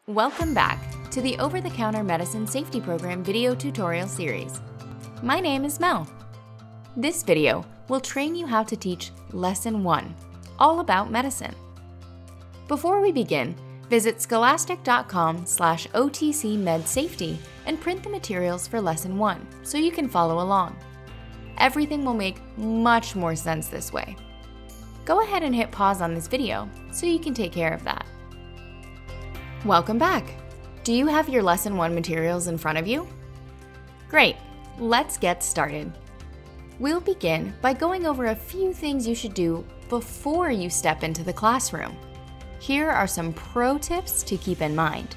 Welcome back to the Over-the-Counter Medicine Safety Program video tutorial series. My name is Mel. This video will train you how to teach Lesson 1, all about medicine. Before we begin, visit scholastic.com/OTCMedSafety and print the materials for Lesson 1 so you can follow along. Everything will make much more sense this way. Go ahead and hit pause on this video so you can take care of that. Welcome back! Do you have your Lesson 1 materials in front of you? Great, let's get started. We'll begin by going over a few things you should do before you step into the classroom. Here are some pro tips to keep in mind.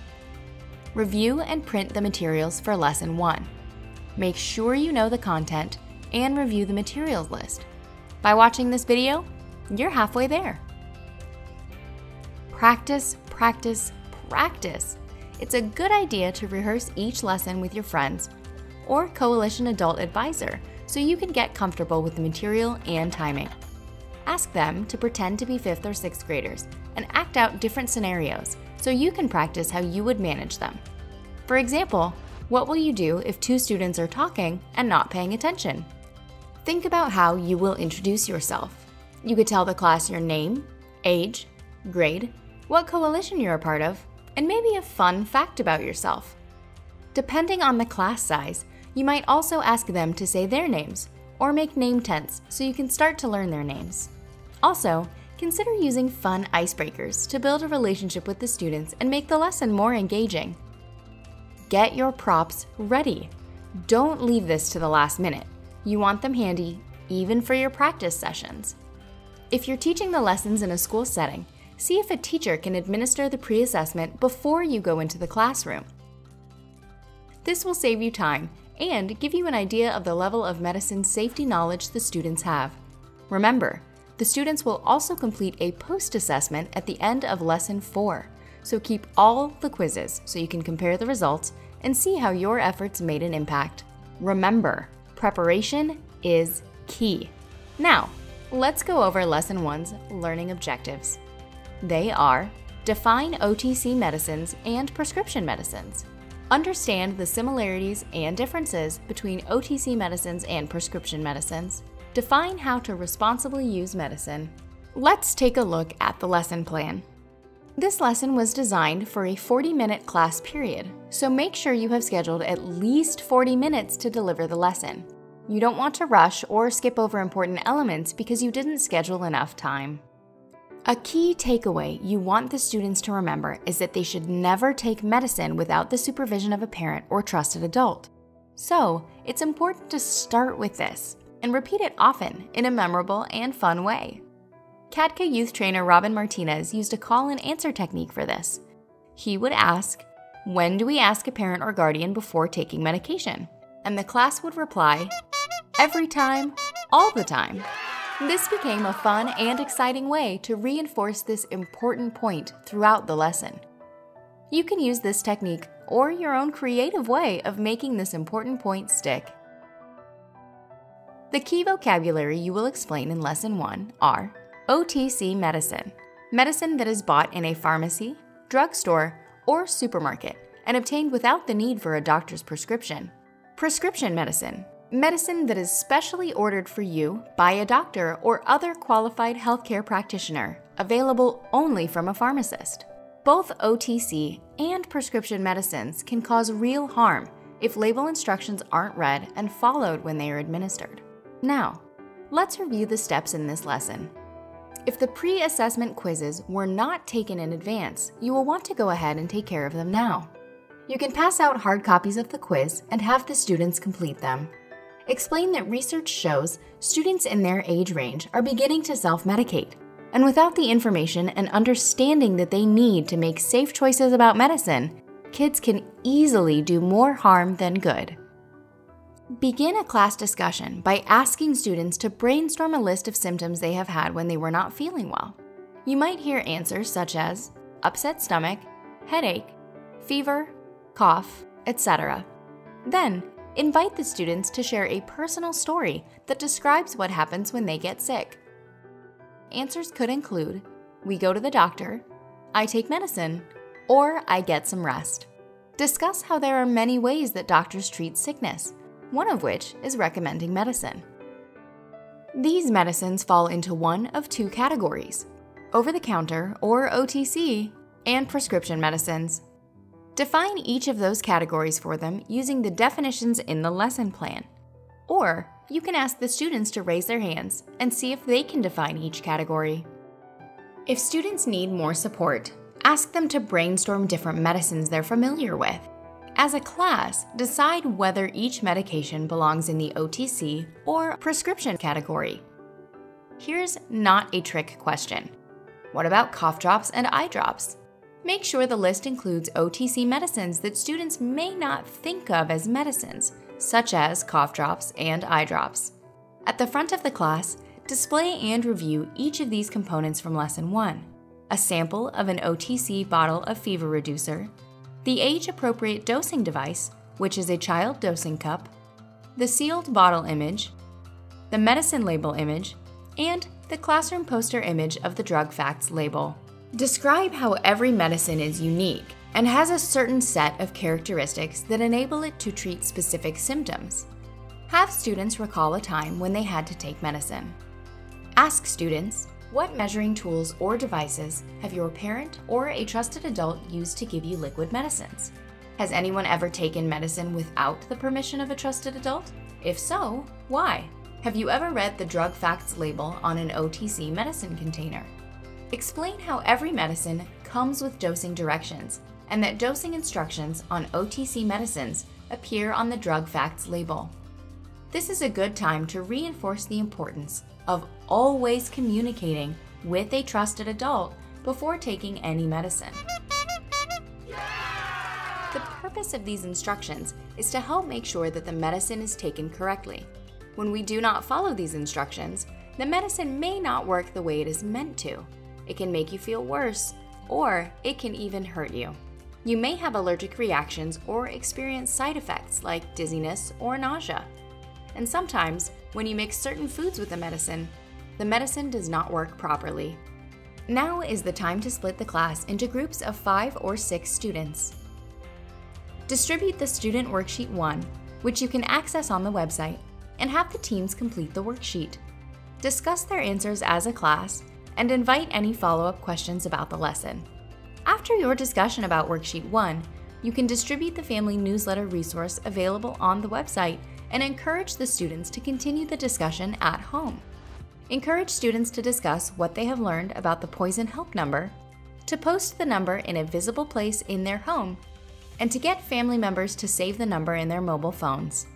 Review and print the materials for Lesson 1. Make sure you know the content and review the materials list. By watching this video, you're halfway there. Practice, practice, practice. It's a good idea to rehearse each lesson with your friends or Coalition Adult Advisor so you can get comfortable with the material and timing. Ask them to pretend to be 5th or 6th graders and act out different scenarios so you can practice how you would manage them. For example, what will you do if 2 students are talking and not paying attention? Think about how you will introduce yourself. You could tell the class your name, age, grade, what coalition you're a part of, and maybe a fun fact about yourself. Depending on the class size, you might also ask them to say their names or make name tents so you can start to learn their names. Also, consider using fun icebreakers to build a relationship with the students and make the lesson more engaging. Get your props ready. Don't leave this to the last minute. You want them handy even for your practice sessions. If you're teaching the lessons in a school setting, see if a teacher can administer the pre-assessment before you go into the classroom. This will save you time and give you an idea of the level of medicine safety knowledge the students have. Remember, the students will also complete a post-assessment at the end of Lesson 4, so keep all the quizzes so you can compare the results and see how your efforts made an impact. Remember, preparation is key. Now, let's go over Lesson 1's learning objectives. They are: define OTC medicines and prescription medicines. Understand the similarities and differences between OTC medicines and prescription medicines. Define how to responsibly use medicine. Let's take a look at the lesson plan. This lesson was designed for a 40-minute class period, so make sure you have scheduled at least 40 minutes to deliver the lesson. You don't want to rush or skip over important elements because you didn't schedule enough time. A key takeaway you want the students to remember is that they should never take medicine without the supervision of a parent or trusted adult. So, it's important to start with this and repeat it often in a memorable and fun way. CADCA youth trainer Robin Martinez used a call and answer technique for this. He would ask, "When do we ask a parent or guardian before taking medication?" And the class would reply, "Every time, all the time." This became a fun and exciting way to reinforce this important point throughout the lesson. You can use this technique or your own creative way of making this important point stick. The key vocabulary you will explain in Lesson 1 are OTC medicine, medicine that is bought in a pharmacy, drugstore, or supermarket and obtained without the need for a doctor's prescription. Prescription medicine, medicine that is specially ordered for you by a doctor or other qualified healthcare practitioner, available only from a pharmacist. Both OTC and prescription medicines can cause real harm if label instructions aren't read and followed when they are administered. Now, let's review the steps in this lesson. If the pre-assessment quizzes were not taken in advance, you will want to go ahead and take care of them now. You can pass out hard copies of the quiz and have the students complete them. Explain that research shows students in their age range are beginning to self-medicate, and without the information and understanding that they need to make safe choices about medicine, kids can easily do more harm than good. Begin a class discussion by asking students to brainstorm a list of symptoms they have had when they were not feeling well. You might hear answers such as upset stomach, headache, fever, cough, etc. Then, invite the students to share a personal story that describes what happens when they get sick. Answers could include, "We go to the doctor," "I take medicine," or I get some rest. Discuss how there are many ways that doctors treat sickness, one of which is recommending medicine. These medicines fall into one of two categories: over-the-counter or OTC, and prescription medicines. Define each of those categories for them using the definitions in the lesson plan. Or you can ask the students to raise their hands and see if they can define each category. If students need more support, ask them to brainstorm different medicines they're familiar with. As a class, decide whether each medication belongs in the OTC or prescription category. Here's not a trick question. What about cough drops and eye drops? Make sure the list includes OTC medicines that students may not think of as medicines, such as cough drops and eye drops. At the front of the class, display and review each of these components from Lesson 1, a sample of an OTC bottle of fever reducer, the age-appropriate dosing device, which is a child dosing cup, the sealed bottle image, the medicine label image, and the classroom poster image of the drug facts label. Describe how every medicine is unique and has a certain set of characteristics that enable it to treat specific symptoms. Have students recall a time when they had to take medicine. Ask students, what measuring tools or devices have your parent or a trusted adult used to give you liquid medicines? Has anyone ever taken medicine without the permission of a trusted adult? If so, why? Have you ever read the drug facts label on an OTC medicine container? Explain how every medicine comes with dosing directions and that dosing instructions on OTC medicines appear on the drug facts label. This is a good time to reinforce the importance of always communicating with a trusted adult before taking any medicine. The purpose of these instructions is to help make sure that the medicine is taken correctly. When we do not follow these instructions, the medicine may not work the way it is meant to. It can make you feel worse, or it can even hurt you. You may have allergic reactions or experience side effects like dizziness or nausea. And sometimes, when you mix certain foods with the medicine does not work properly. Now is the time to split the class into groups of 5 or 6 students. Distribute the Student Worksheet 1, which you can access on the website, and have the teams complete the worksheet. Discuss their answers as a class, and invite any follow-up questions about the lesson. After your discussion about Worksheet 1, you can distribute the family newsletter resource available on the website and encourage the students to continue the discussion at home. Encourage students to discuss what they have learned about the Poison Help number, to post the number in a visible place in their home, and to get family members to save the number in their mobile phones.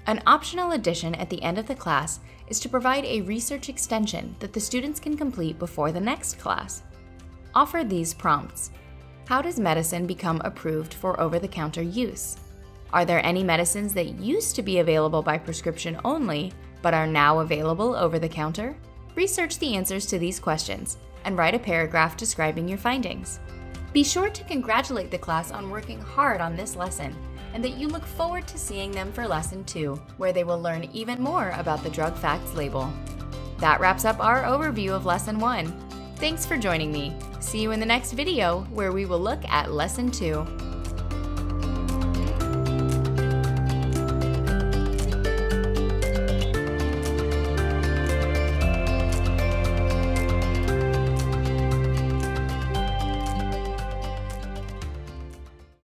An optional addition at the end of the class is to provide a research extension that the students can complete before the next class. Offer these prompts. How does medicine become approved for over-the-counter use? Are there any medicines that used to be available by prescription only, but are now available over-the-counter? Research the answers to these questions and write a paragraph describing your findings. Be sure to congratulate the class on working hard on this lesson, and that you look forward to seeing them for Lesson 2, where they will learn even more about the drug facts label. That wraps up our overview of Lesson 1. Thanks for joining me. See you in the next video, where we will look at Lesson 2.